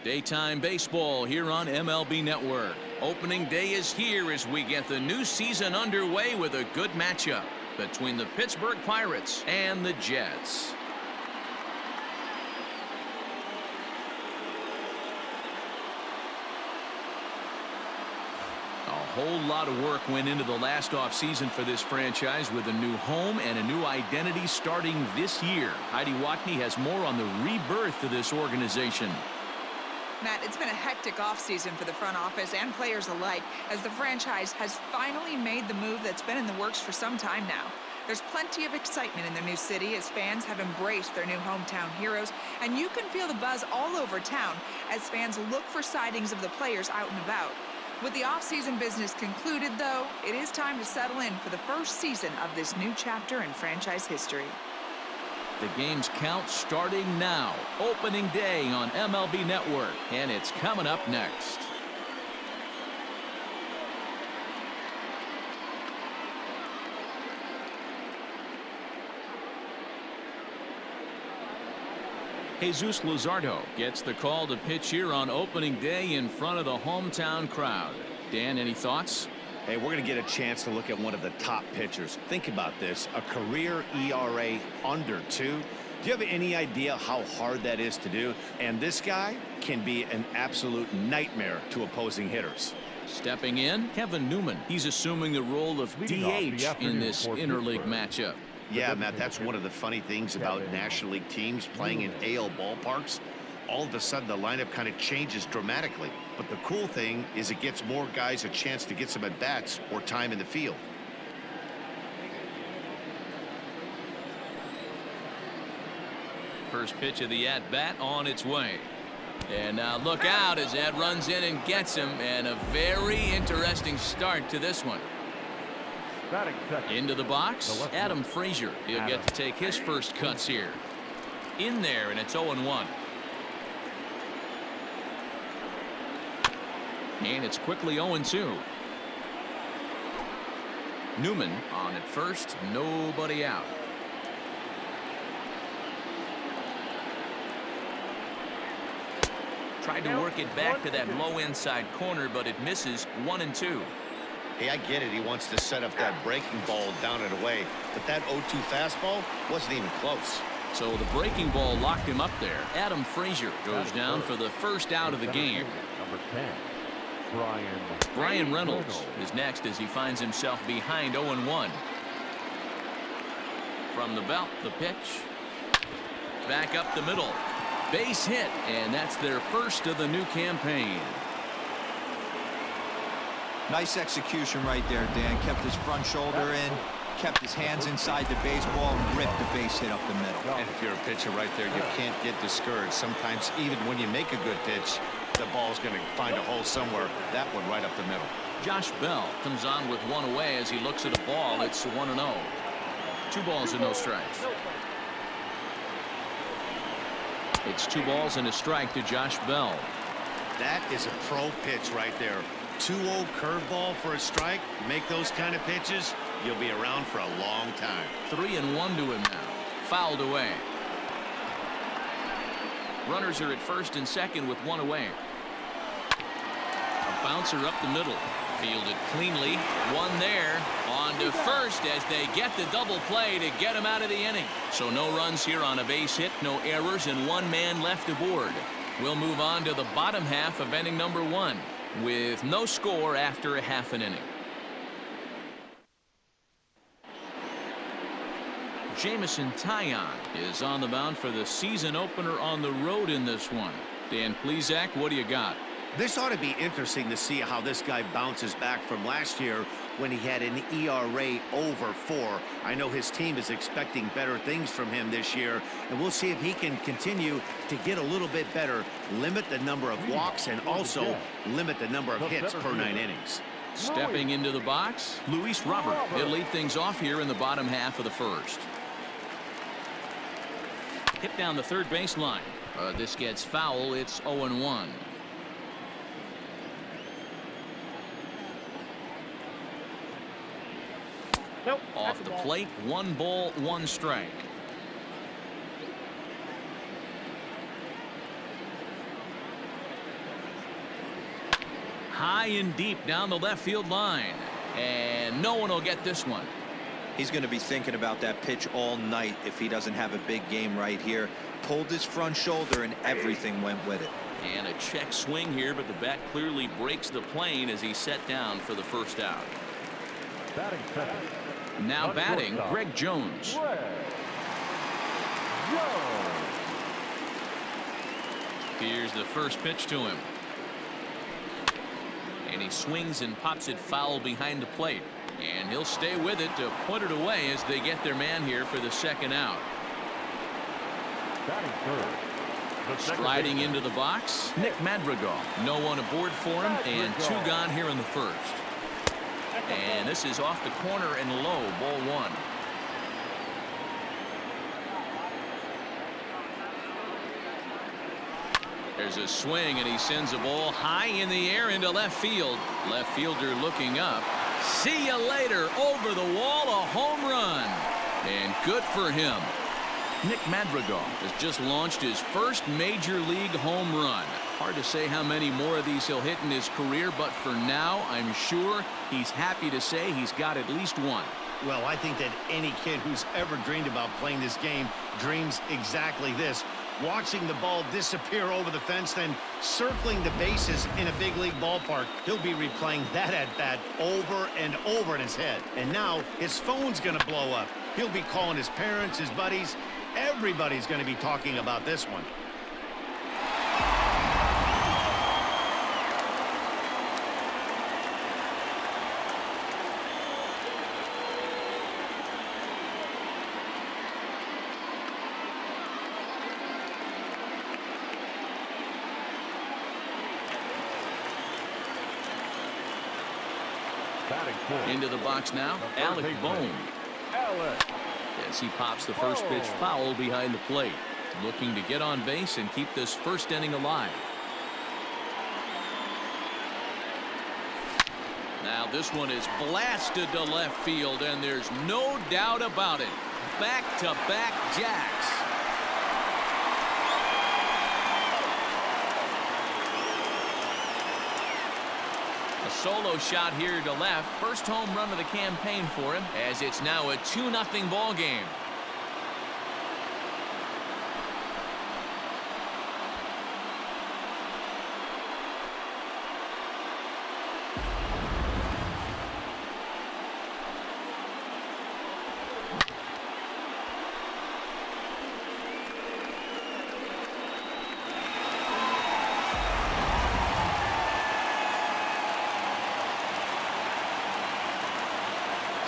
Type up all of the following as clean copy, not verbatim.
Daytime baseball here on MLB Network. Opening day is here as we get the new season underway with a good matchup between the Pittsburgh Pirates and the Jets. A whole lot of work went into the last offseason for this franchise with a new home and a new identity starting this year. Heidi Watney has more on the rebirth of this organization. Matt, it's been a hectic offseason for the front office and players alike as the franchise has finally made the move that's been in the works for some time now. There's plenty of excitement in their new city as fans have embraced their new hometown heroes, and you can feel the buzz all over town as fans look for sightings of the players out and about. With the offseason business concluded, though, it is time to settle in for the first season of this new chapter in franchise history. The game's count starting now. Opening day on MLB Network, and it's coming up next. Jesus Luzardo gets the call to pitch here on opening day in front of the hometown crowd. Dan, any thoughts? Hey, we're going to get a chance to look at one of the top pitchers. Think about this, a career ERA under 2. Do you have any idea how hard that is to do? And this guy can be an absolute nightmare to opposing hitters. Stepping in, Kevin Newman. He's assuming the role of DH in this interleague matchup. Yeah, Matt, that's one of the funny things about National League teams playing in AL ballparks. All of a sudden, the lineup kind of changes dramatically. But the cool thing is it gets more guys a chance to get some at-bats or time in the field. First pitch of the at-bat on its way. And now look out as Ed runs in and gets him. And a very interesting start to this one. Into the box, Adam Frazier. He'll get to take his first cuts here. In there, and it's 0-1. And it's quickly 0-2. Newman on at first, nobody out. Tried to work it back to that low inside corner, but it misses. 1-2. Hey, I get it. He wants to set up that breaking ball down and away. But that 0-2 fastball wasn't even close. So the breaking ball locked him up there. Adam Frazier goes down for the first out of the game. Number 10, Brian Reynolds is next as he finds himself behind 0-1. From the belt, the pitch. Back up the middle. Base hit, and that's their first of the new campaign. Nice execution right there, Dan. Kept his front shoulder in, kept his hands inside the baseball, and ripped the base hit up the middle. And if you're a pitcher right there, you can't get discouraged. Sometimes even when you make a good pitch, the ball's going to find a hole somewhere. That one right up the middle. Josh Bell comes on with one away as he looks at a ball. It's 1-0. 2 balls and no strikes. It's 2 balls and a strike to Josh Bell. That is a pro pitch right there. 2-0 curveball for a strike. Make those kind of pitches, you'll be around for a long time. 3-1 to him now. Fouled away. Runners are at first and second with 1 away. A bouncer up the middle. Fielded cleanly. 1 there. On to first as they get the double play to get him out of the inning. So no runs here on a base hit, no errors, and 1 man left aboard. We'll move on to the bottom half of inning number 1 with no score after a half an inning. Jamison Taillon is on the mound for the season opener on the road in this one. Dan Plesac, what do you got? This ought to be interesting to see how this guy bounces back from last year when he had an ERA over 4. I know his team is expecting better things from him this year, and we'll see if he can continue to get a little bit better, limit the number of walks, and also limit the number of hits per 9 innings. Stepping into the box, Luis Robert. He'll lead things off here in the bottom half of the first. Hit down the third baseline. This gets foul. It's 0-1. Nope. Off the plate, 1 ball, 1 strike. High and deep down the left field line. And no one will get this one. He's going to be thinking about that pitch all night if he doesn't have a big game right here. Pulled his front shoulder and everything went with it. And a check swing here, but the bat clearly breaks the plane as he's set down for the first out. Batting second. Now batting, Greg Jones. Here's the first pitch to him. And he swings and pops it foul behind the plate. And he'll stay with it to put it away as they get their man here for the second out. Batting third. Sliding into the box, Nick Madrigal. No one aboard for him, and two gone here in the first. And this is off the corner and low, ball one. There's a swing, and he sends a ball high in the air into left field. Left fielder looking up. See you later. Over the wall, a home run. And good for him. Nick Madrigal has just launched his first major league home run. Hard to say how many more of these he'll hit in his career, but for now, I'm sure he's happy to say he's got at least one. Well, I think that any kid who's ever dreamed about playing this game dreams exactly this. Watching the ball disappear over the fence, then circling the bases in a big league ballpark. He'll be replaying that at bat over and over in his head. And now his phone's going to blow up. He'll be calling his parents, his buddies. Everybody's going to be talking about this one. Into the box now, Alec Bohm. As he pops the first pitch foul behind the plate. Looking to get on base and keep this first inning alive. Now this one is blasted to left field, and there's no doubt about it. Back-to-back jacks. A solo shot here to left. First home run of the campaign for him, as it's now a 2-0 ball game.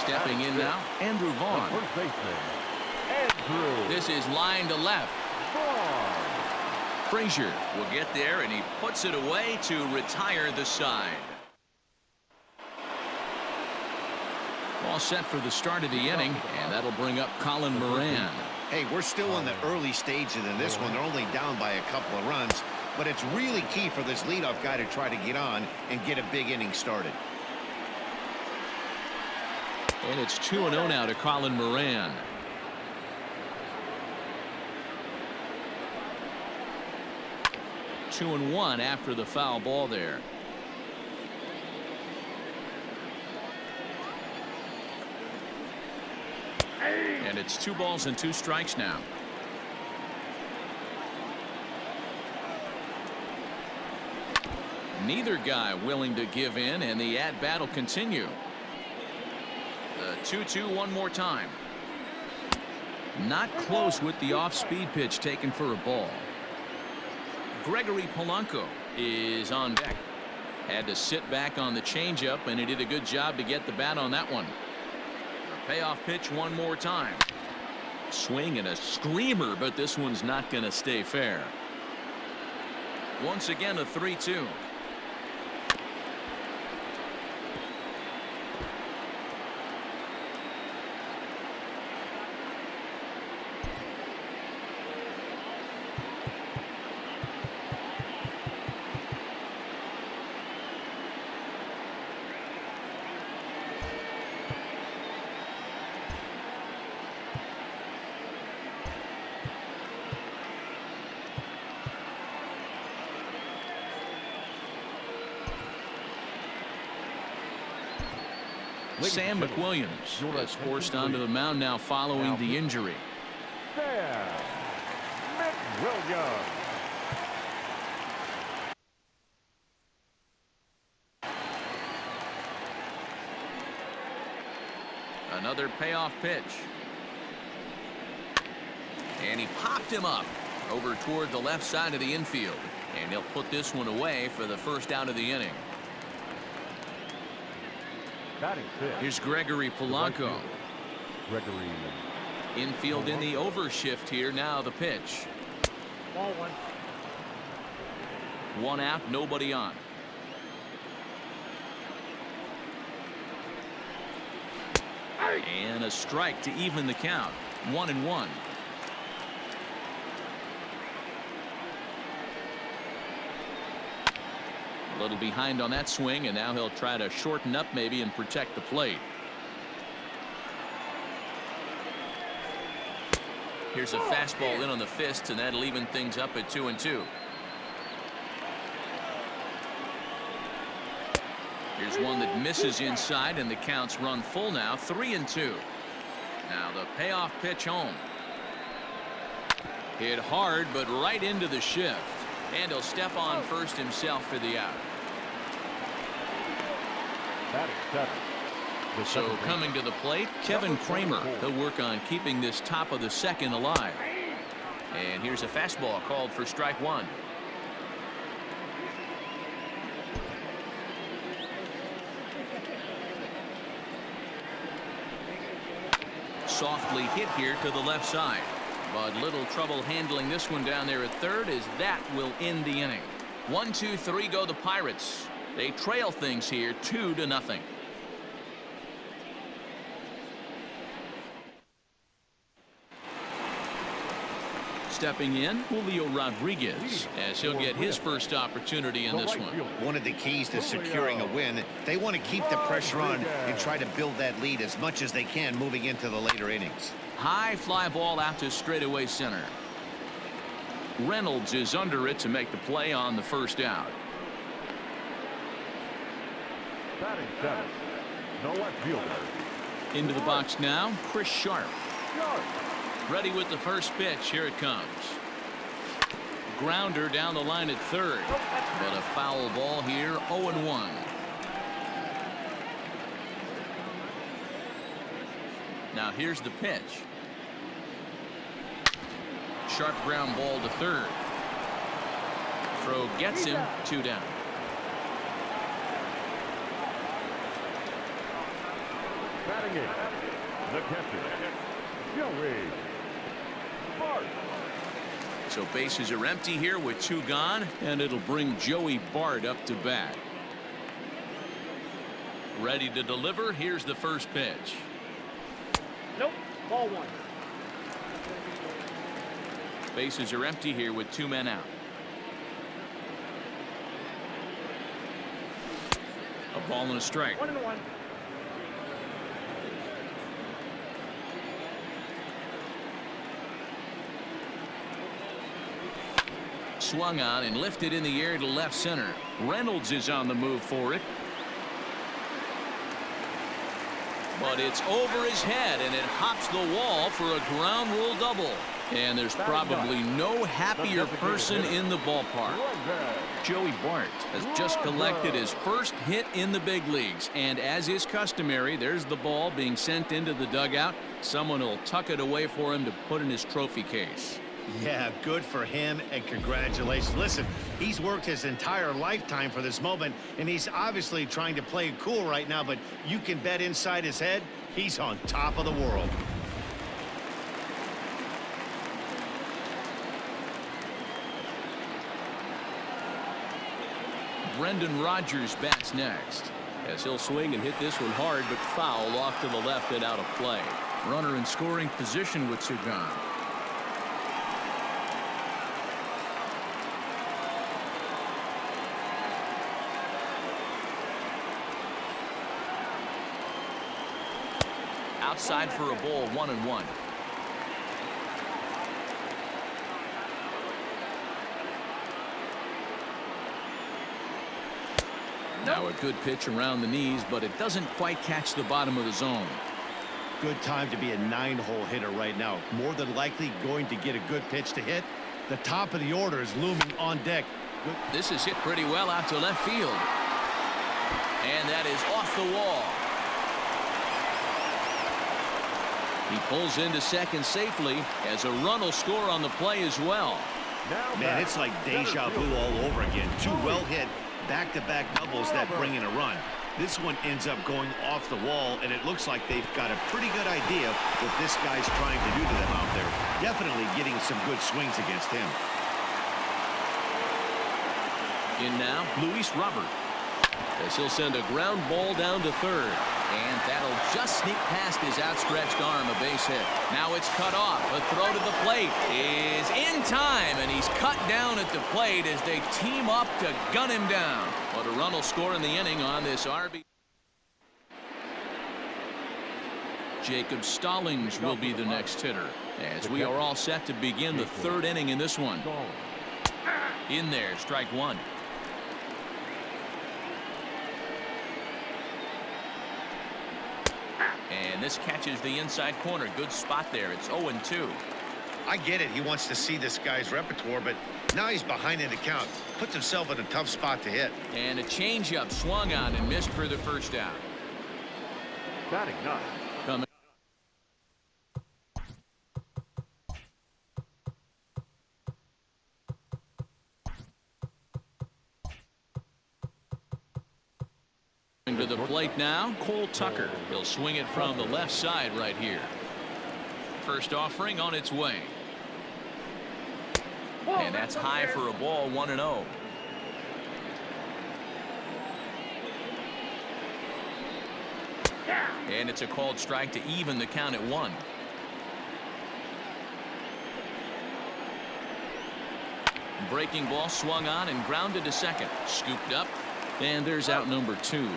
Stepping in now, Andrew Vaughn. This is line to left. Frazier will get there, and he puts it away to retire the side. All set for the start of the inning, and that'll bring up Colin Moran. Hey, we're still in the early stages in this one. They're only down by a couple of runs, but it's really key for this leadoff guy to try to get on and get a big inning started. And it's 2-0 now to Colin Moran. 2-1 after the foul ball there. And it's 2 balls and 2 strikes now. Neither guy willing to give in, and the at-bat will continue. The 2-2 one more time. Not close with the off-speed pitch taken for a ball. Gregory Polanco is on deck. Had to sit back on the changeup, and he did a good job to get the bat on that one. The payoff pitch one more time. Swing and a screamer, but this one's not going to stay fair. Once again, a 3-2. Sam McWilliams is forced onto the mound now following the injury. Sam McWilliams. Another payoff pitch. And he popped him up over toward the left side of the infield. And he'll put this one away for the first out of the inning. Here's Gregory Polanco. Gregory. Infield in the overshift here. Now the pitch. Ball one. One out, nobody on. And a strike to even the count. 1-1. A little behind on that swing, and now he'll try to shorten up maybe and protect the plate. Here's a fastball in on the fist, and that'll even things up at 2-2. Here's one that misses inside, and the counts run full now. 3-2. Now the payoff pitch home. Hit hard, but right into the shift. And he'll step on first himself for the out. So coming to the plate, Kevin Kramer. He'll work on keeping this top of the second alive. And here's a fastball called for strike one. Softly hit here to the left side. But little trouble handling this one down there at third, as that will end the inning. 1-2-3 go the Pirates. They trail things here 2-0. Stepping in, Julio Rodriguez, as he'll get his first opportunity in this one. One of the keys to securing a win, they want to keep the pressure on and try to build that lead as much as they can moving into the later innings. High fly ball out to straightaway center. Reynolds is under it to make the play on the first out. Batting seven. No left fielder. Into the box now, Chris Sharp. Ready with the first pitch. Here it comes. Grounder down the line at third. But a foul ball here. 0-1. Now here's the pitch. Sharp ground ball to third. Throw gets him. 2 down. Batting eight. The catcher, Joey Bart. So bases are empty here with 2 gone, and it'll bring Joey Bart up to bat. Ready to deliver. Here's the first pitch. Nope. Ball one. Bases are empty here with 2 men out. A ball and a strike. 1-1. Swung on and lifted in the air to left center. Reynolds is on the move for it. But it's over his head, and it hops the wall for a ground rule double. And there's probably no happier person in the ballpark. Joey Bart has just collected his first hit in the big leagues. And as is customary, there's the ball being sent into the dugout. Someone will tuck it away for him to put in his trophy case. Yeah, good for him, and congratulations. Listen, he's worked his entire lifetime for this moment, and he's obviously trying to play it cool right now, but you can bet inside his head, he's on top of the world. Brendan Rodgers bats next, as he'll swing and hit this one hard, but foul off to the left and out of play. Runner in scoring position with 2 gone. Outside for a ball. 1-1. Now a good pitch around the knees, but it doesn't quite catch the bottom of the zone. Good time to be a 9-hole hitter right now. More than likely going to get a good pitch to hit. The top of the order is looming on deck. This is hit pretty well out to left field. And that is off the wall. He pulls into second safely as a run will score on the play as well. Man, it's like deja vu all over again. Two well-hit back-to-back doubles that bring in a run. This one ends up going off the wall, and it looks like they've got a pretty good idea what this guy's trying to do to them out there. Definitely getting some good swings against him. In now, Luis Robert. As he'll send a ground ball down to third. And that'll just sneak past his outstretched arm, a base hit. Now it's cut off. A throw to the plate is in time, and he's cut down at the plate as they team up to gun him down. But a run will score in the inning on this RB. Jacob Stallings will be the next hitter as we are all set to begin the third inning in this one. In there, strike one. And this catches the inside corner. Good spot there. It's 0-2. I get it. He wants to see this guy's repertoire, but now he's behind in the count. Puts himself in a tough spot to hit. And a changeup swung on and missed for the first out. Batting ninth. Coming. To the plate now, Cole Tucker. He'll swing it from the left side right here. First offering on its way. And that's high for a ball, 1-0. And it's a called strike to even the count at 1. Breaking ball swung on and grounded to second. Scooped up. And there's out number 2.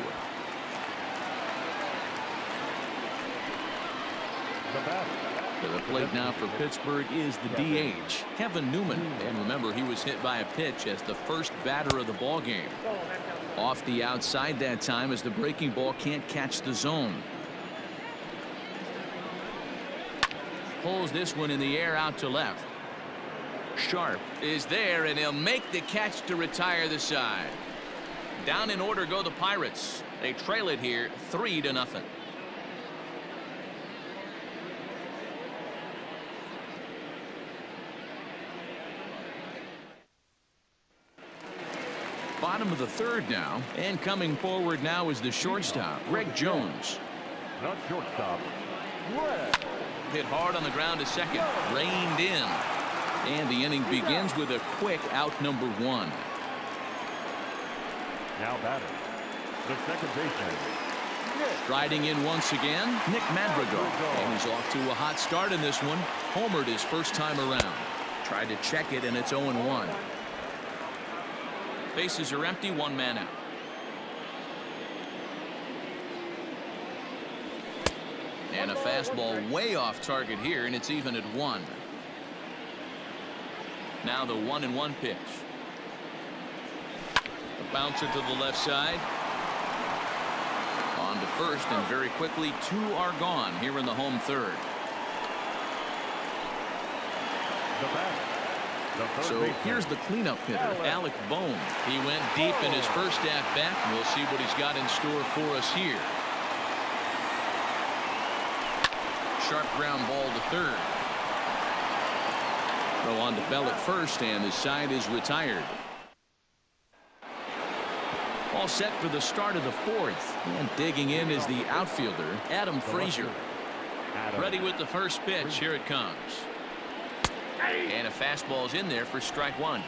To the plate now for Pittsburgh is the DH, Kevin Newman. And remember, he was hit by a pitch as the first batter of the ball game. Off the outside that time as the breaking ball can't catch the zone. Pulls this one in the air out to left. Sharp is there, and he'll make the catch to retire the side. Down in order go the Pirates. They trail it here 3-0. Bottom of the third now, and coming forward now is the shortstop, Greg Jones. Not shortstop. Hit hard on the ground to second, reined in. And the inning begins with a quick out number 1. Now batter, the second baseman. Striding in once again, Nick Madrigal. And he's off to a hot start in this one. Homered his first time around. Tried to check it, and it's 0-1. Bases are empty, 1 man out. And a fastball way off target here, and it's even at 1. Now the 1-1 pitch. A bouncer to the left side. On to first, and very quickly 2 are gone here in the home third. The batter, the third So baseman. here's the cleanup hitter, Alec Bohm. He went deep in his first at bat, and we'll see what he's got in store for us here. Sharp ground ball to third. Throw on to Bell at first, and his side is retired. All set for the start of the fourth. And digging in is the outfielder, Adam Frazier. Ready with the first pitch. Here it comes. And a fastball's in there for strike 1.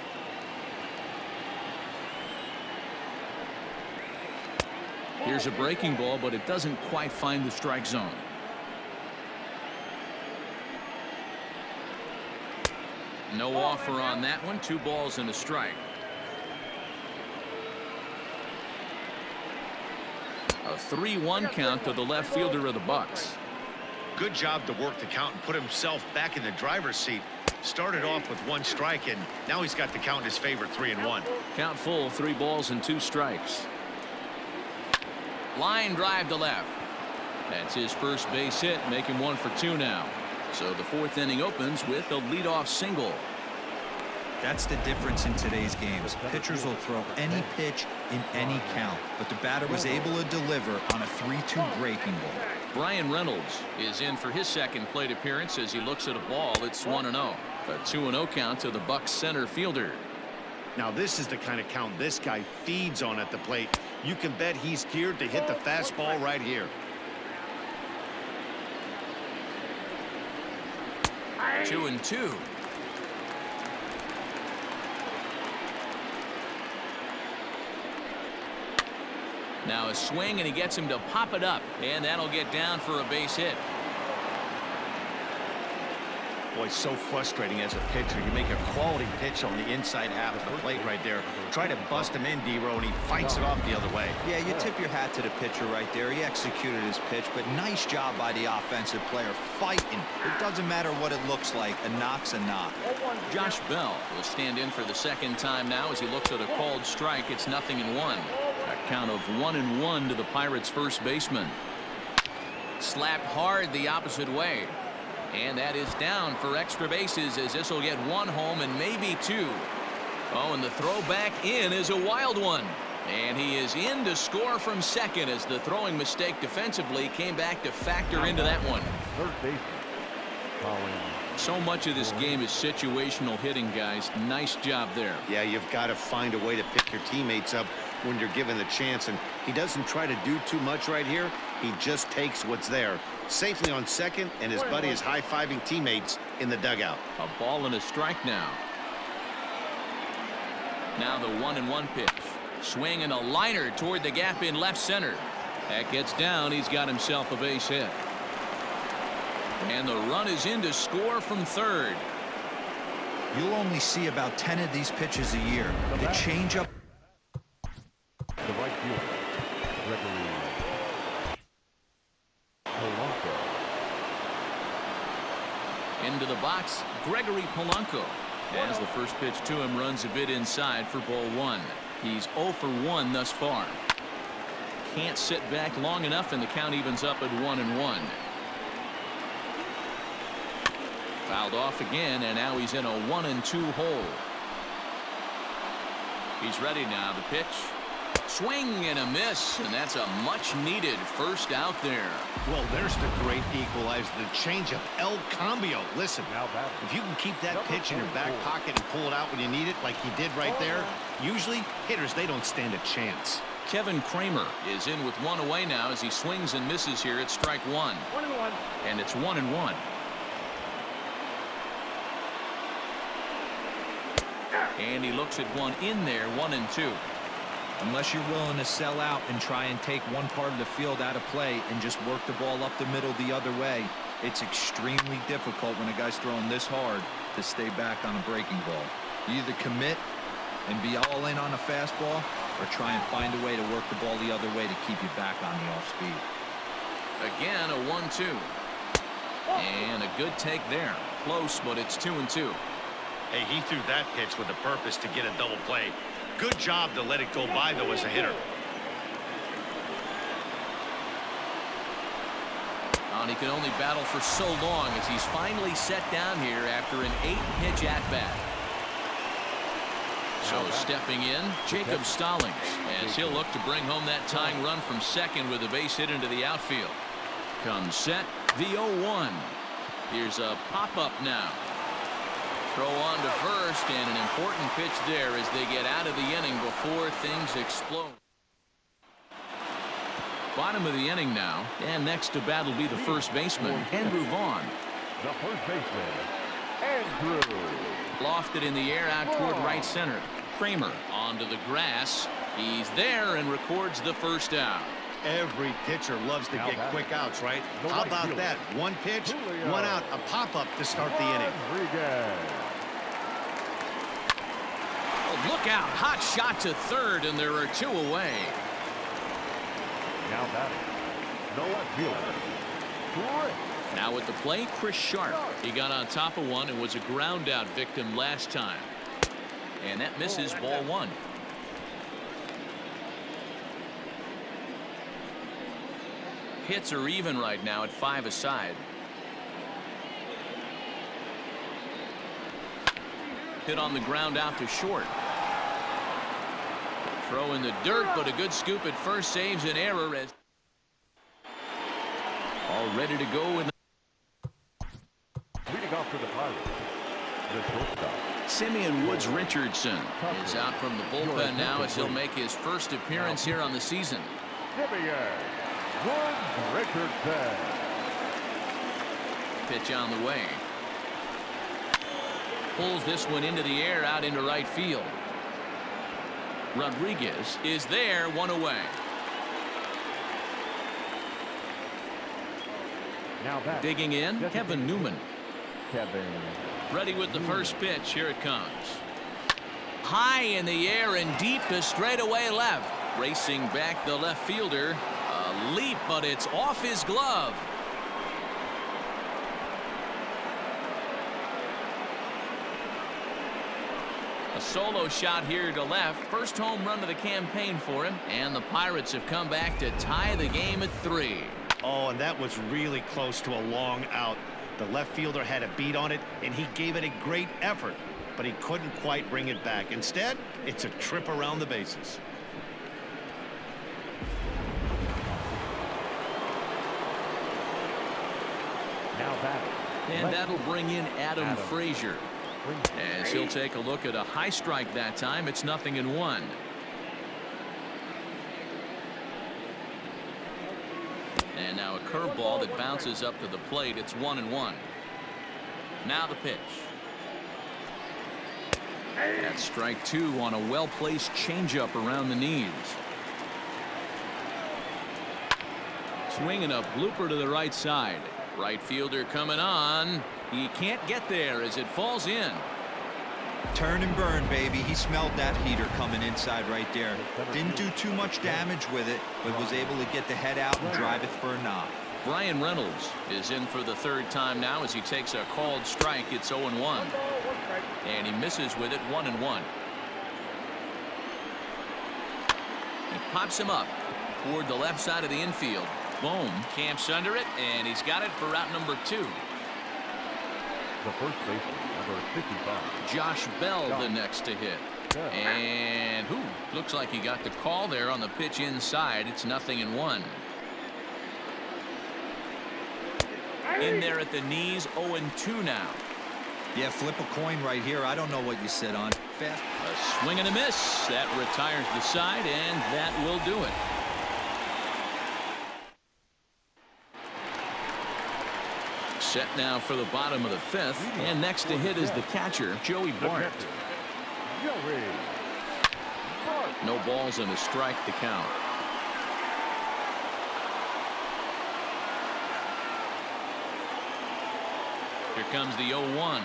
Here's a breaking ball, but it doesn't quite find the strike zone. No offer on that one. 2 balls and a strike. A 3-1 count to the left fielder of the Bucks. Good job to work the count and put himself back in the driver's seat. Started off with 1 strike, and now he's got the count in his favor, 3-1. Count full, 3 balls and 2 strikes. Line drive to left. That's his first base hit, making 1 for 2 now. So the 4th inning opens with a leadoff single. That's the difference in today's games. Pitchers will throw any pitch in any count, but the batter was able to deliver on a 3-2 breaking ball. Brian Reynolds is in for his second plate appearance as he looks at a ball. It's 1-0. A 2-0 count to the Bucs center fielder. Now this is the kind of count this guy feeds on at the plate. You can bet he's geared to hit the fastball right here. 2-2. Now a swing, and he gets him to pop it up, and that'll get down for a base hit. Boy, so frustrating as a pitcher. You make a quality pitch on the inside half of the plate right there. Try to bust him in, D-Row, and he fights it off the other way. Yeah, you tip your hat to the pitcher right there. He executed his pitch, but nice job by the offensive player fighting. It doesn't matter what it looks like. A knock's a knock. Josh Bell will stand in for the second time now as he looks at a called strike. It's 0-1. A count of 1-1 to the Pirates' first baseman. Slapped hard the opposite way. And that is down for extra bases as this will get 1 home and maybe 2. Oh, and the throw back in is a wild one. And he is in to score from second as the throwing mistake defensively came back to factor into that one. Third baseman. Following. So much of this game is situational hitting, guys. Nice job there. Yeah, you've got to find a way to pick your teammates up when you're given the chance, and he doesn't try to do too much right here. He just takes what's there. Safely on second, and his buddy is high-fiving teammates in the dugout. A ball and a strike now. Now the 1-1 pitch. Swing and a liner toward the gap in left center. That gets down. He's got himself a base hit. And the run is in to score from third. You'll only see about 10 of these pitches a year. The changeup. The right fielder, Gregory Polanco. Into the box, Gregory Polanco. As the first pitch to him runs a bit inside for ball 1. He's 0 for 1 thus far. Can't sit back long enough, and the count evens up at 1-1. Fouled off again, and now he's in a 1-2 hole. He's ready now. The pitch. Swing and a miss, and that's a much-needed first out there. Well, there's the great equalizer, the changeup, El Cambio. Listen, if you can keep that pitch in your back pocket and pull it out when you need it like he did right there, usually hitters, they don't stand a chance. Kevin Kramer is in with 1 away now as he swings and misses here at strike 1. 1-1. And it's 1-1. And he looks at one in there, 1-2. Unless you're willing to sell out and try and take one part of the field out of play and just work the ball up the middle the other way, it's extremely difficult when a guy's throwing this hard to stay back on a breaking ball. You either commit and be all in on a fastball or try and find a way to work the ball the other way to keep you back on the off speed. Again, a 1-2. And a good take there. Close, but it's 2-2. Hey, he threw that pitch with a purpose to get a double play. Good job to let it go by, though, as a hitter. And he can only battle for so long as he's finally set down here after an 8-pitch at-bat. So stepping in, Jacob Stallings, as he'll look to bring home that tying run from second with a base hit into the outfield. Comes set, the 0-1. Here's a pop-up now. Throw on to first, and an important pitch there as they get out of the inning before things explode. Bottom of the inning now, and next to bat will be the first baseman, Andrew Vaughn. The first baseman, Andrew. Lofted in the air out toward right center. Kramer onto the grass. He's there and records the first out. Every pitcher loves to get quick outs, right? How about that? One pitch, one out, a pop-up to start the inning. Oh, look out. Hot shot to third, and there are 2 away. Now batting, no left fielder. Now at the plate, Chris Sharp. He got on top of one and was a ground out victim last time. And that misses ball 1. Hits are even right now at 5 aside. Hit on the ground out to short. Throw in the dirt, but a good scoop at first saves an error as all ready to go in the Leading off for the Pirates, the shortstop. Simeon Woods Richardson is out from the bullpen now as he'll make his first appearance here on the season. Simeon Woods Richardson. Pitch on the way. Pulls this one into the air out into right field. Rodriguez is there, one away. Now back. Digging in, Kevin Newman. Kevin. Ready with the first pitch. Here it comes. High in the air and deep to straightaway left. Racing back the left fielder. A leap, but it's off his glove. A solo shot here to left. First home run of the campaign for him. And the Pirates have come back to tie the game at 3. Oh, and that was really close to a long out. The left fielder had a beat on it, and he gave it a great effort, but he couldn't quite bring it back. Instead, it's a trip around the bases. Now back. And that'll bring in Adam Frazier. As he'll take a look at a high strike that time. It's 0-1. And now a curveball that bounces up to the plate. It's 1-1. Now the pitch. That's strike 2 on a well-placed changeup around the knees. Swinging a blooper to the right side. Right fielder coming on. He can't get there as it falls in. Turn and burn, baby. He smelled that heater coming inside right there. Didn't do too much damage with it, but was able to get the head out and drive it for a knock. Brian Reynolds is in for the third time now as he takes a called strike. It's 0-1. And he misses with it, 1-1. He pops him up toward the left side of the infield. Boom, camps under it, and he's got it for route number 2. The first baseman, number 55. Josh Bell the next to hit. And looks like he got the call there on the pitch inside. It's 0-1. In there at the knees, 0-2 now. Yeah, flip a coin right here. I don't know what you sit on. Fast. A swing and a miss. That retires the side, and that will do it. Set now for the bottom of the 5th, and next to hit is the catcher, Joey Bart. No balls and a strike to count. Here comes the 0-1.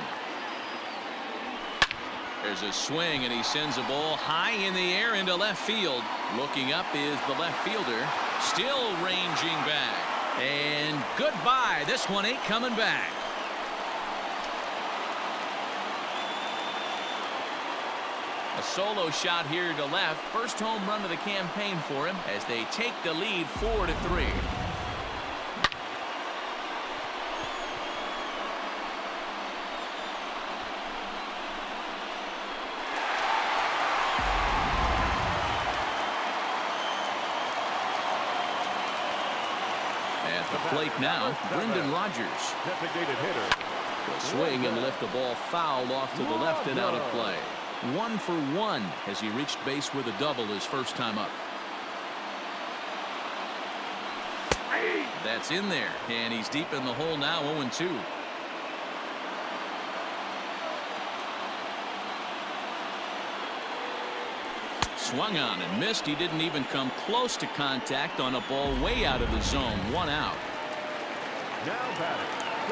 There's a swing, and he sends a ball high in the air into left field. Looking up is the left fielder, still ranging back. And goodbye. This one ain't coming back. A solo shot here to left. First home run of the campaign for him as they take the lead 4-3. At the plate now, Brendan Rodgers. Designated hitter. Will swing and lift the ball foul off to the left and out of play. 1 for 1 as he reached base with a double his first time up. That's in there, and he's deep in the hole now, 0-2. Swung on and missed. He didn't even come close to contact on a ball way out of the zone. 1 out.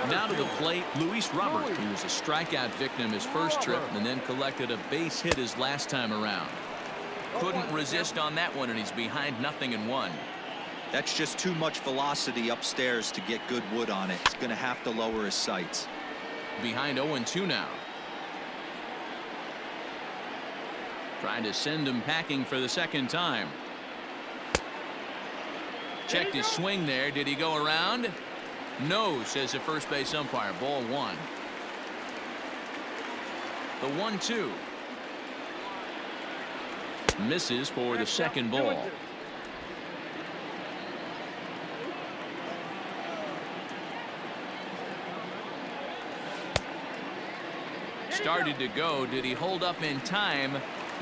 Now to the plate, Luis Robert, who was a strikeout victim his first trip and then collected a base hit his last time around. Couldn't resist on that one, and he's behind 0-1. That's just too much velocity upstairs to get good wood on it. He's going to have to lower his sights. Behind 0-2 now. Trying to send him packing for the second time. Checked his swing there. Did he go around? No, says the first base umpire. Ball one. The 1-2. Misses for the second ball. Started to go. Did he hold up in time?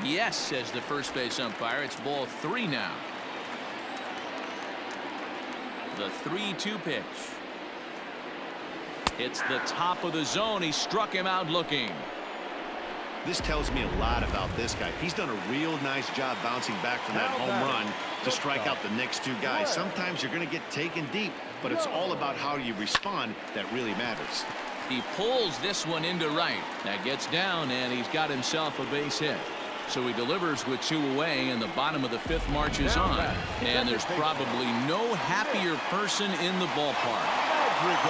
Yes, says the first base umpire. It's ball three now. The 3-2 pitch. It's the top of the zone. He struck him out looking. This tells me a lot about this guy. He's done a real nice job bouncing back from that home run to strike out the next two guys. Sometimes you're going to get taken deep, but it's all about how you respond that really matters. He pulls this one into right. That gets down, and he's got himself a base hit. So he delivers with two away, and the bottom of the fifth marches on. And there's probably no happier person in the ballpark.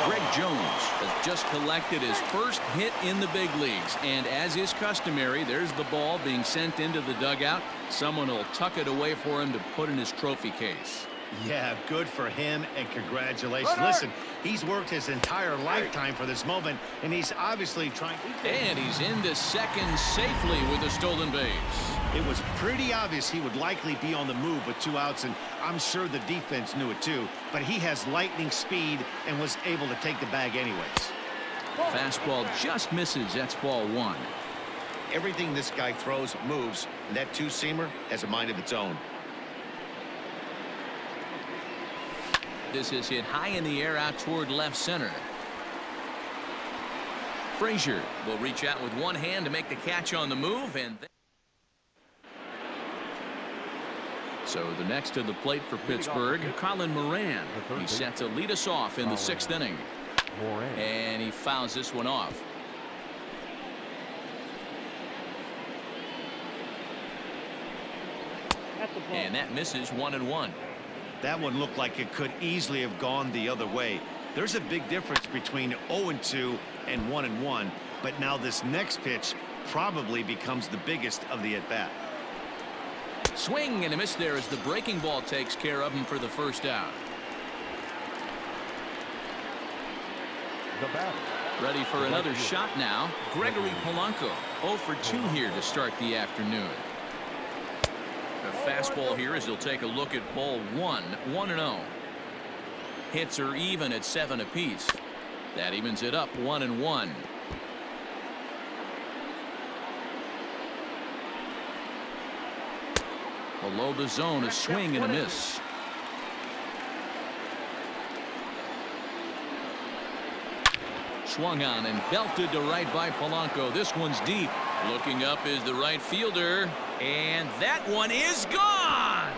Greg Jones has just collected his first hit in the big leagues, and as is customary, there's the ball being sent into the dugout. Someone will tuck it away for him to put in his trophy case. Yeah, good for him, and congratulations. Listen, he's worked his entire lifetime for this moment, and he's obviously trying. And he's into second safely with a stolen base. It was pretty obvious he would likely be on the move with two outs, and I'm sure the defense knew it too, but he has lightning speed and was able to take the bag anyways. Fastball just misses. That's ball one. Everything this guy throws moves, and that two-seamer has a mind of its own. This is hit high in the air out toward left center. Frazier will reach out with one hand to make the catch on the move, and so the next to the plate for Pittsburgh, Colin Moran. He's set to lead us off in the sixth inning. And he fouls this one off. And that misses 1-1. That one looked like it could easily have gone the other way. There's a big difference between 0-2 and 1-1, but now this next pitch probably becomes the biggest of the at-bat. Swing and a miss there as the breaking ball takes care of him for the first out. Ready for another shot now. Gregory Polanco 0 for 2 here to start the afternoon. The fastball here as he'll take a look at ball one. 1-0. Hits are even at 7 apiece. That evens it up 1-1. Below the zone, a swing and a miss. Swung on and belted to right by Polanco. This one's deep. Looking up is the right fielder, and that one is gone.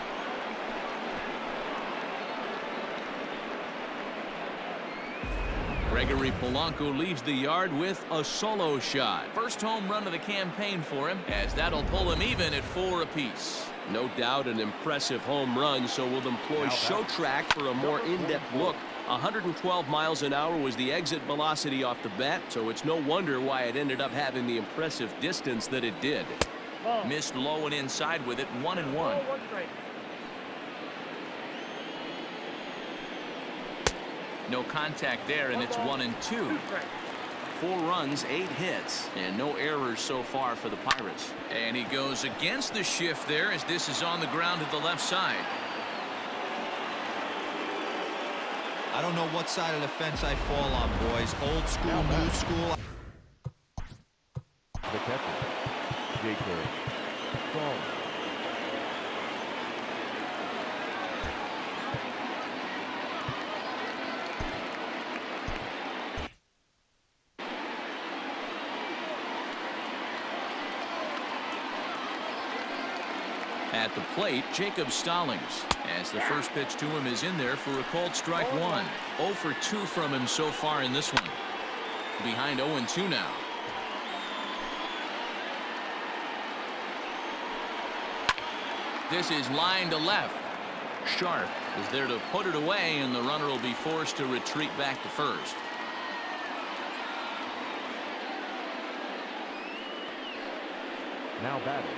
Gregory Polanco leaves the yard with a solo shot. First home run of the campaign for him, as that'll pull him even at 4 apiece. No doubt an impressive home run, so we'll employ Show Track for a more in-depth look. 112 miles an hour was the exit velocity off the bat, so it's no wonder why it ended up having the impressive distance that it did. Missed low and inside with it. 1-1. No contact there, and it's 1-2. 4 runs, 8 hits, and no errors so far for the Pirates. And he goes against the shift there as this is on the ground to the left side. I don't know what side of the fence I fall on, boys. Old school, new school. The catcher, Jacob Strong. At the plate, Jacob Stallings, as the first pitch to him is in there for a called strike one. 0 for 2 from him so far in this one. Behind 0-2 now. This is line to left. Sharp is there to put it away, and the runner will be forced to retreat back to first. Now batting,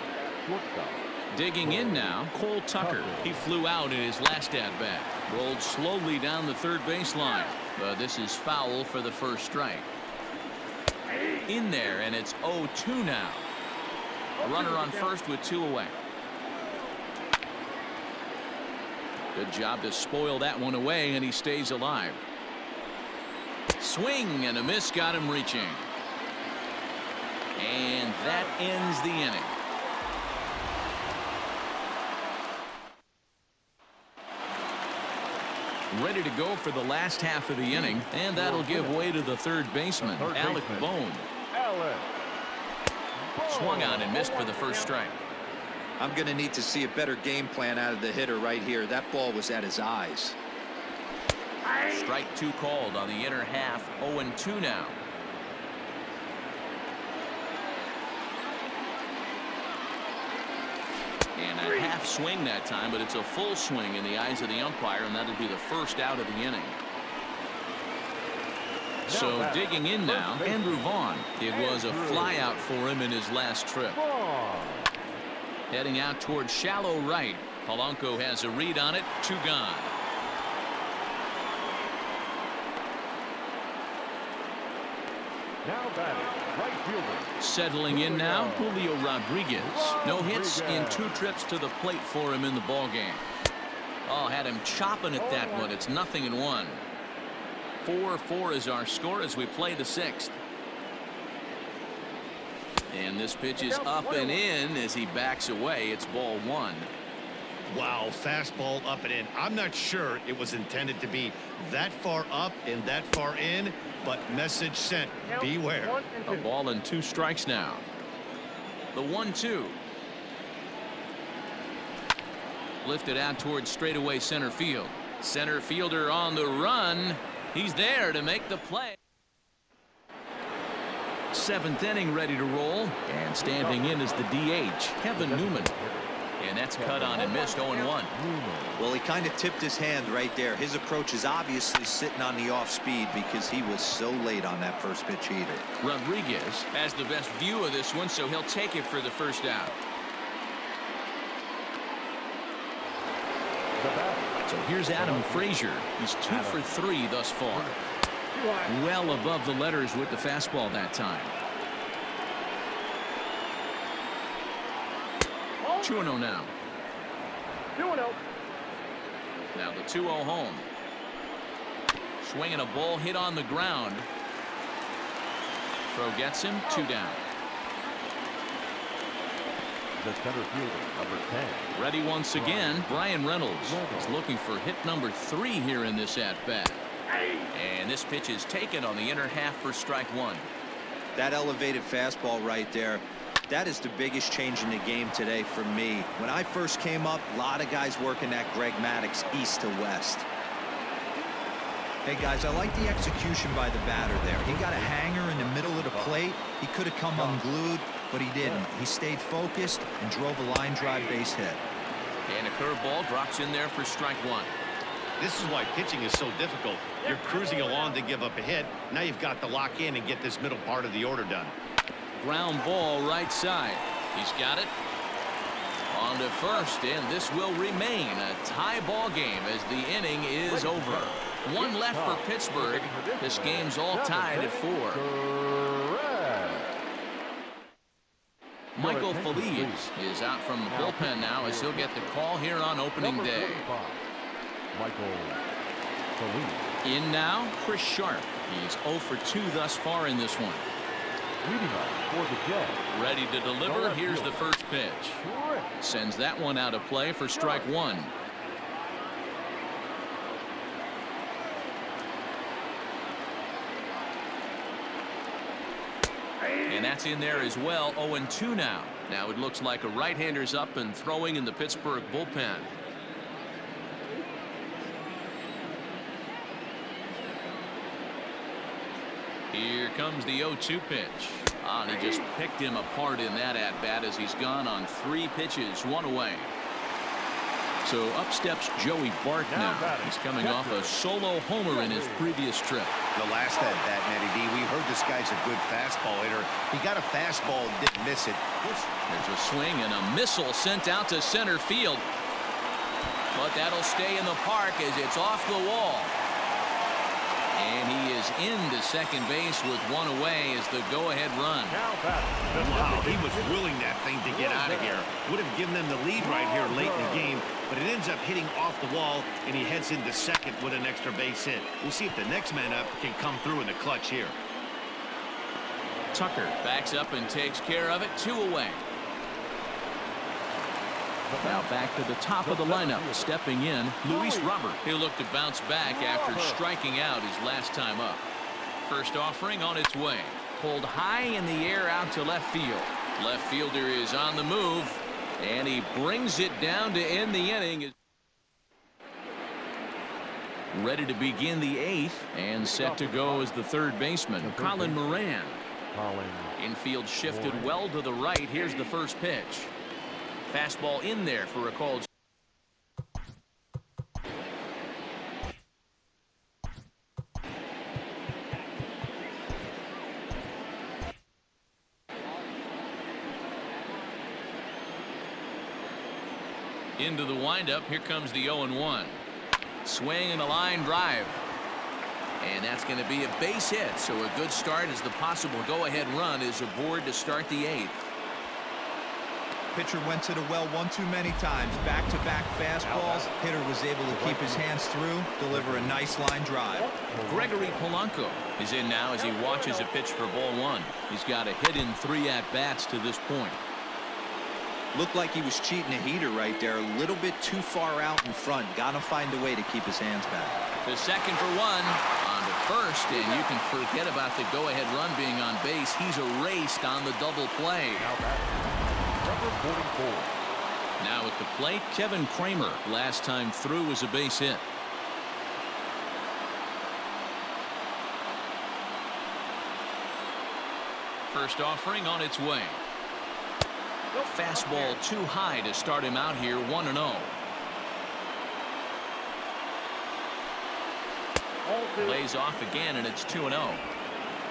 shortstop. Digging in now, Cole Tucker. He flew out in his last at-bat. Rolled slowly down the third baseline. But this is foul for the first strike. In there, and it's 0-2 now. A runner on first with 2 away. Good job to spoil that one away, and he stays alive. Swing and a miss got him reaching. And that ends the inning. Ready to go for the last half of the inning, and that'll give way to the third baseman, Alec Bohm. Swung on and missed for the first strike. I'm going to need to see a better game plan out of the hitter right here. That ball was at his eyes. Strike 2 called on the inner half. 0-2 now. And a half swing that time, but it's a full swing in the eyes of the umpire, and that'll be the first out of the inning. So digging in now, Andrew Vaughn. It was a fly out for him in his last trip. Heading out towards shallow right. Polanco has a read on it. 2 gone. Now batting, right fielder. Settling in now, Julio Rodriguez. No hits in 2 trips to the plate for him in the ball game. Oh, had him chopping at that one. It's 0-1. 4-4 is our score as we play the 6th. And this pitch is up and in as he backs away. It's ball 1. Wow, fastball up and in. I'm not sure it was intended to be that far up and that far in, but message sent. Beware. A ball and 2 strikes now. The 1-2. Lifted out towards straightaway center field. Center fielder on the run. He's there to make the play. 7th inning ready to roll, and standing in is the DH, Kevin Newman. And that's cut on and missed. 0-1. Well, he kind of tipped his hand right there. His approach is obviously sitting on the off speed because he was so late on that first pitch either. Rodriguez has the best view of this one, so he'll take it for the first out. So here's Adam Frazier. He's 2 for 3 thus far. Well above the letters with the fastball that time. 2-0 now. 2-0. Now the 2-0 home. Swinging a ball hit on the ground. Throw gets him. 2 down. The center fielder, number 10. Ready once again. Brian Reynolds is looking for hit number 3 here in this at-bat. And this pitch is taken on the inner half for strike 1. That elevated fastball right there. That is the biggest change in the game today for me. When I first came up, a lot of guys working that Greg Maddux east to west. Hey guys, I like the execution by the batter there. He got a hanger in the middle of the plate. He could have come unglued, but he didn't. He stayed focused and drove a line drive base hit. And a curveball drops in there for strike 1. This is why pitching is so difficult. You're cruising along to give up a hit. Now you've got to lock in and get this middle part of the order done. Ground ball right side. He's got it. On to first, and this will remain a tie ball game as the inning is over. 1 left for Pittsburgh. This game's all tied at 4. Michael Feliz is out from the bullpen now as he'll get the call here on opening day. Michael Feliz. In now, Chris Sharp. He's 0 for 2 thus far in this one. Leading up for the Jets. Ready to deliver. Here's the first pitch. Sends that one out of play for strike 1. And that's in there as well. 0-2 now. Now it looks like a right-hander's up and throwing in the Pittsburgh bullpen. Here comes the 0-2 pitch. And he just picked him apart in that at-bat as he's gone on 3 pitches, 1 away. So up steps Joey Bart now. He's coming off a solo homer in his previous trip. The last at-bat, Matty D, we heard this guy's a good fastball hitter. He got a fastball and didn't miss it. There's a swing and a missile sent out to center field. but that'll stay in the park as it's off the wall. And he is into second base with one away as the go-ahead run. Wow, he was willing that thing to get out of here. Would have given them the lead right here late in the game, but it ends up hitting off the wall, and he heads into second with an extra base hit. We'll see if the next man up can come through in the clutch here. Tucker backs up and takes care of it. 2 away. Now back to the top of the lineup. Stepping in, Luis Robert. He'll look to bounce back after striking out his last time up. First offering on its way. Pulled high in the air out to left field. Left fielder is on the move, and he brings it down to end the inning. Ready to begin the 8th and set to go as the third baseman, Colin Moran. Infield shifted well to the right. Here's the first pitch. Fastball in there for a called. Into the windup. Here comes the 0-1. Swing and a line drive. And that's going to be a base hit. So a good start as the possible go-ahead run is aboard to start the 8th. Pitcher went to the well one too many times. Back-to-back fastballs. Hitter was able to keep his hands through, deliver a nice line drive. Gregory Polanco is in now as he watches a pitch for ball 1. He's got a hit in 3 at-bats to this point. Looked like he was cheating a heater right there. A little bit too far out in front. Got to find a way to keep his hands back. The second for 1. On to first, and you can forget about the go-ahead run being on base. He's erased on the double play. Number 44. Now at the plate, Kevin Kramer. Last time through was a base hit. First offering on its way. Fastball too high to start him out here. 1-0. Lays off again, and it's 2-0.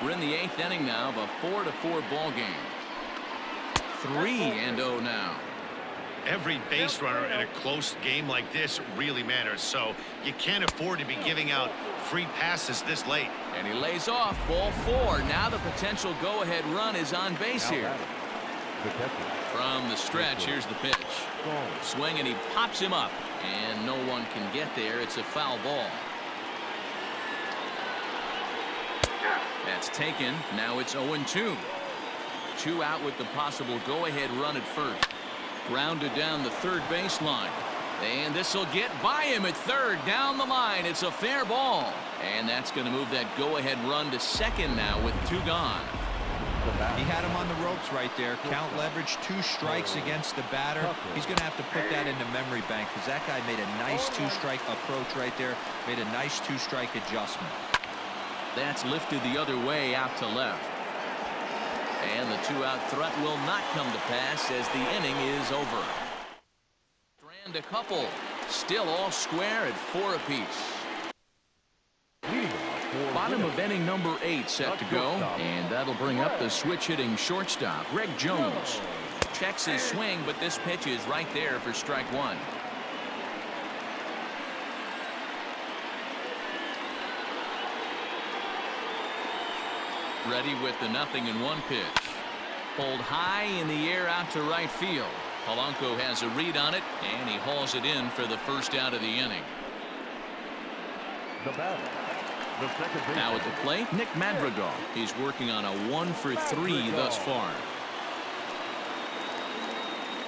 We're in the 8th inning now of a 4-4 ball game. 3-0 now. Every base runner in a close game like this really matters, so you can't afford to be giving out free passes this late. And he lays off. Ball 4. Now the potential go-ahead run is on base here. From the stretch, here's the pitch. Swing, and he pops him up, and no one can get there. It's a foul ball. That's taken. Now it's 0-2. 2 out with the possible go-ahead run at first. Grounded down the third baseline. And this will get by him at third. Down the line. It's a fair ball. And that's going to move that go-ahead run to second now with 2 gone. He had him on the ropes right there. Count leverage, 2 strikes against the batter. He's going to have to put that into memory bank because that guy made a nice 2-strike approach right there. Made a nice 2-strike adjustment. That's lifted the other way out to left. And the 2-out threat will not come to pass as the inning is over. Strand a couple. Still all square at 4 apiece. Bottom of inning number 8 set to go. And that'll bring up the switch-hitting shortstop, Greg Jones. Checks his swing, but this pitch is right there for strike 1. Ready with the 0-1 pitch. Pulled high in the air out to right field. Polanco has a read on it, and he hauls it in for the first out of the inning. Now at the plate, Nick Madrigal. He's working on a 1-for-3 thus far.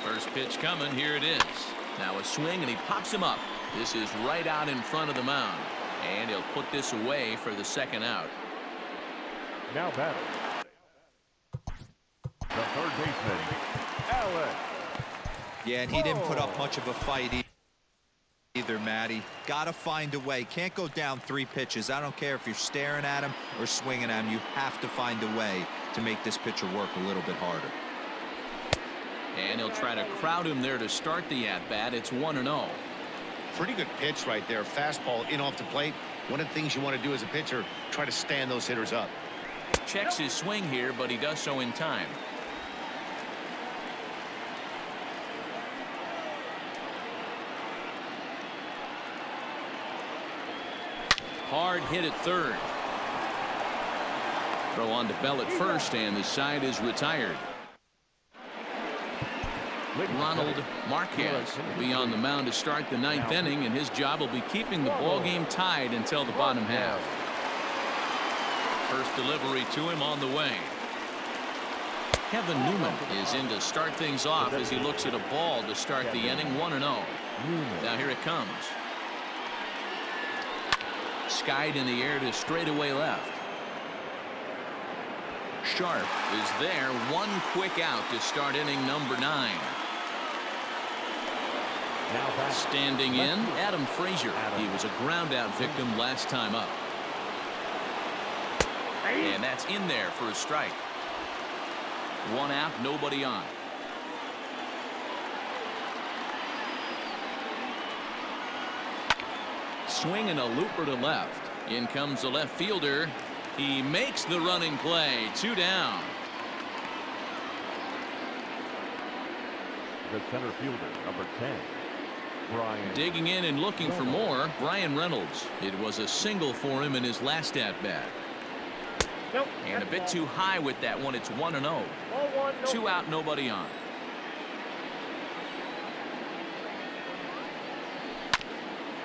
First pitch coming. Here it is. Now a swing, and he pops him up. This is right out in front of the mound. And he'll put this away for the second out. Now batting. The third baseman, Alex. Yeah, and he didn't put up much of a fight either, Matty. Got to find a way. Can't go down 3 pitches. I don't care if you're staring at him or swinging at him. You have to find a way to make this pitcher work a little bit harder. And he'll try to crowd him there to start the at-bat. It's 1-0. Pretty good pitch right there. Fastball in off the plate. One of the things you want to do as a pitcher, try to stand those hitters up. Checks his swing here, but he does so in time. hard hit at third. Throw on to Bell at first, and the side is retired. Ronald Marquez will be on the mound to start the ninth inning, and his job will be keeping the ball game tied until the bottom half. First delivery to him on the way. Kevin Newman is in to start things off as he looks at a ball to start the inning. 1-0. Now here it comes. Skied in the air to straightaway left. Sharp is there. One quick out to start inning number 9. Standing in, Adam Frazier. He was a ground out victim last time up. And that's in there for a strike. 1 out, nobody on. Swing and a looper to left. In comes the left fielder. He makes the running play. 2 down. The center fielder, number 10. Brian. Digging in and looking for more, Brian Reynolds. It was a single for him in his last at-bat. Nope. And a bit too high with that one. It's 1-0. 2 out, nobody on.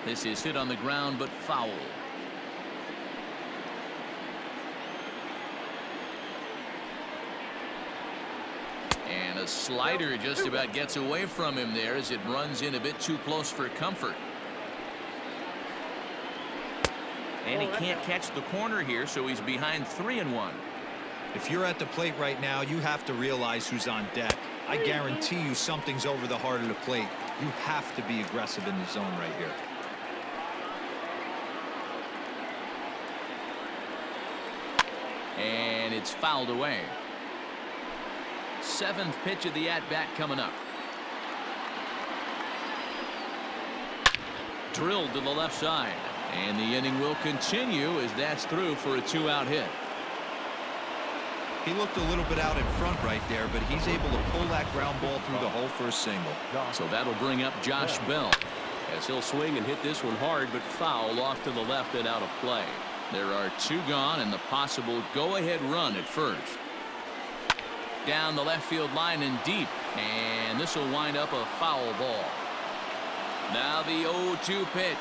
This is hit on the ground, but foul. And a slider just about gets away from him there as it runs in a bit too close for comfort. And he can't catch the corner here, so he's behind 3-1. If you're at the plate right now, you have to realize who's on deck. I guarantee you something's over the heart of the plate. You have to be aggressive in the zone right here. And it's fouled away. 7th pitch of the at-bat coming up. Drilled to the left side. And the inning will continue as that's through for a 2-out hit. He looked a little bit out in front right there, but he's able to pull that ground ball through the hole for a single. So that'll bring up Josh Bell as he'll swing and hit this one hard, but foul off to the left and out of play. There are 2 gone and the possible go-ahead run at first. Down the left field line and deep, and this will wind up a foul ball. Now the 0-2 pitch.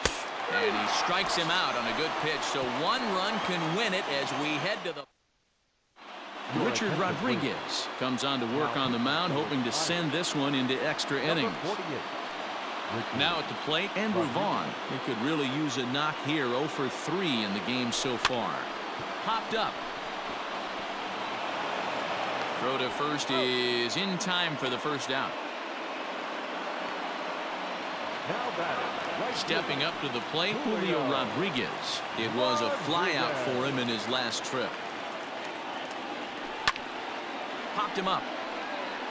And he strikes him out on a good pitch, so 1 run can win it as we head to the... Richard Rodriguez comes on to work on the mound, hoping to send this one into extra innings. Now at the plate, Andrew Vaughn. He could really use a knock here. 0 for 3 in the game so far. Popped up. Throw to first is in time for the first out. Now batting. Stepping up to the plate, Julio Rodriguez. It was a flyout for him in his last trip. Popped him up.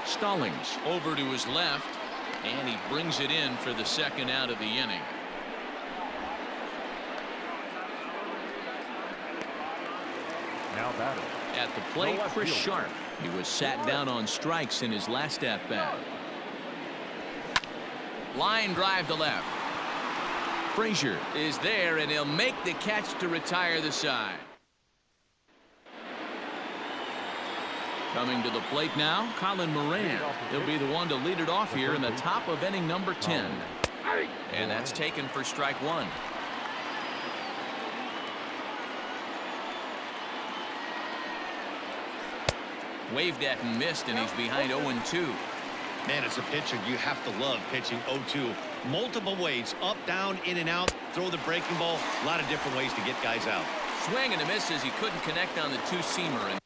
Stallings over to his left, and he brings it in for the 2nd out of the inning. Now batting. At the plate, Chris Sharp. He was sat down on strikes in his last at-bat. Line drive to left. Frazier is there, and he'll make the catch to retire the side. Coming to the plate now, Colin Moran. He'll be the one to lead it off here in the top of inning number 10. And that's taken for strike 1. Waved at and missed, and he's behind 0-2. Man, as a pitcher, you have to love pitching 0-2. Multiple ways, up, down, in and out, throw the breaking ball. A lot of different ways to get guys out. Swing and a miss as he couldn't connect on the 2-seamer. And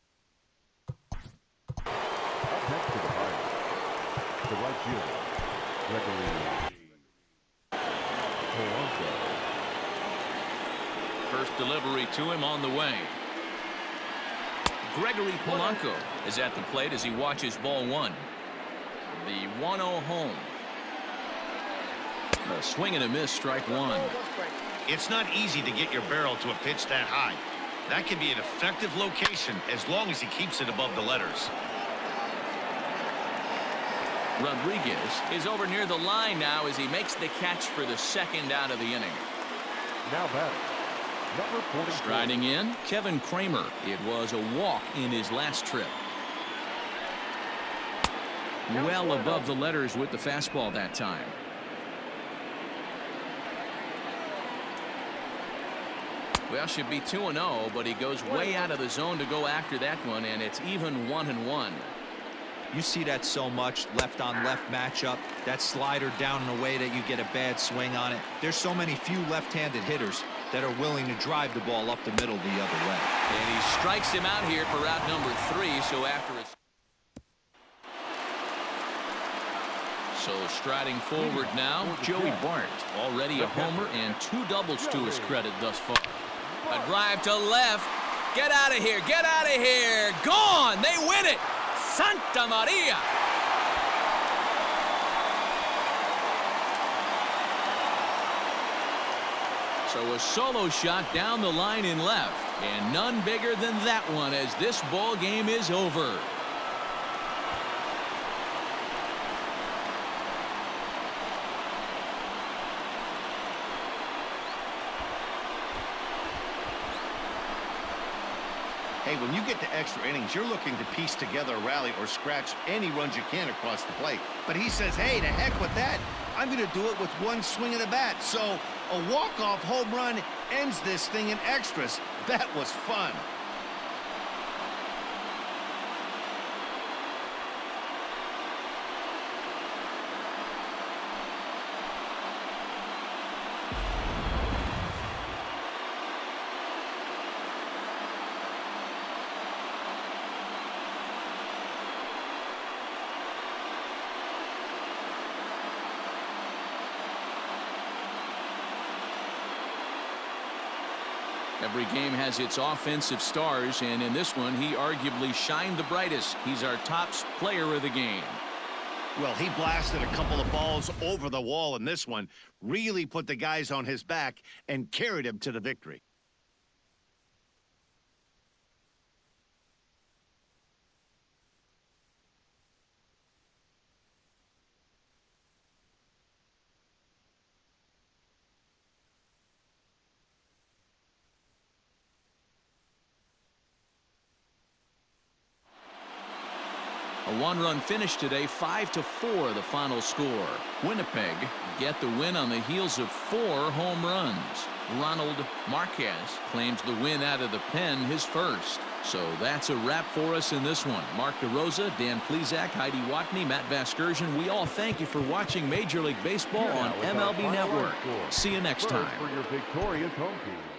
Up next to the right. The right fielder, Gregory Polanco. first delivery to him on the way. Gregory Polanco is at the plate as he watches ball 1. The 1-0 home. A swing and a miss, strike 1. It's not easy to get your barrel to a pitch that high. That can be an effective location as long as he keeps it above the letters. Rodriguez is over near the line now as he makes the catch for the 2nd out of the inning. Now batting. Number 44. Striding in, Kevin Kramer. It was a walk in his last trip. Well above the letters with the fastball that time. Well, should be 2-0, but he goes way out of the zone to go after that one, and it's even 1-1. You see that so much, left on left matchup, that slider down in a way that you get a bad swing on it. There's so many few left-handed hitters that are willing to drive the ball up the middle the other way. And he strikes him out here for out number 3, so after it's... So striding forward now, Joey Bart. Already a homer and 2 doubles to his credit thus far. A drive to left. Get out of here. Get out of here. Gone. They win it. Santa Maria. So a solo shot down the line in left. And none bigger than that one as this ball game is over. Hey, when you get to extra innings, you're looking to piece together a rally or scratch any runs you can across the plate. But he says, hey, to heck with that. I'm going to do it with one swing of the bat. So a walk-off home run ends this thing in extras. That was fun. Every game has its offensive stars, and in this one, he arguably shined the brightest. He's our top player of the game. Well, he blasted a couple of balls over the wall in this one, really put the guys on his back and carried him to the victory. A one-run finish today, 5-4 the final score. Winnipeg get the win on the heels of 4 home runs. Ronald Marquez claims the win out of the pen, his first. So that's a wrap for us in this one. Mark DeRosa, Dan Plesac, Heidi Watney, Matt Vasgersian, we all thank you for watching Major League Baseball on MLB Network. See you next time. For your victorious home team.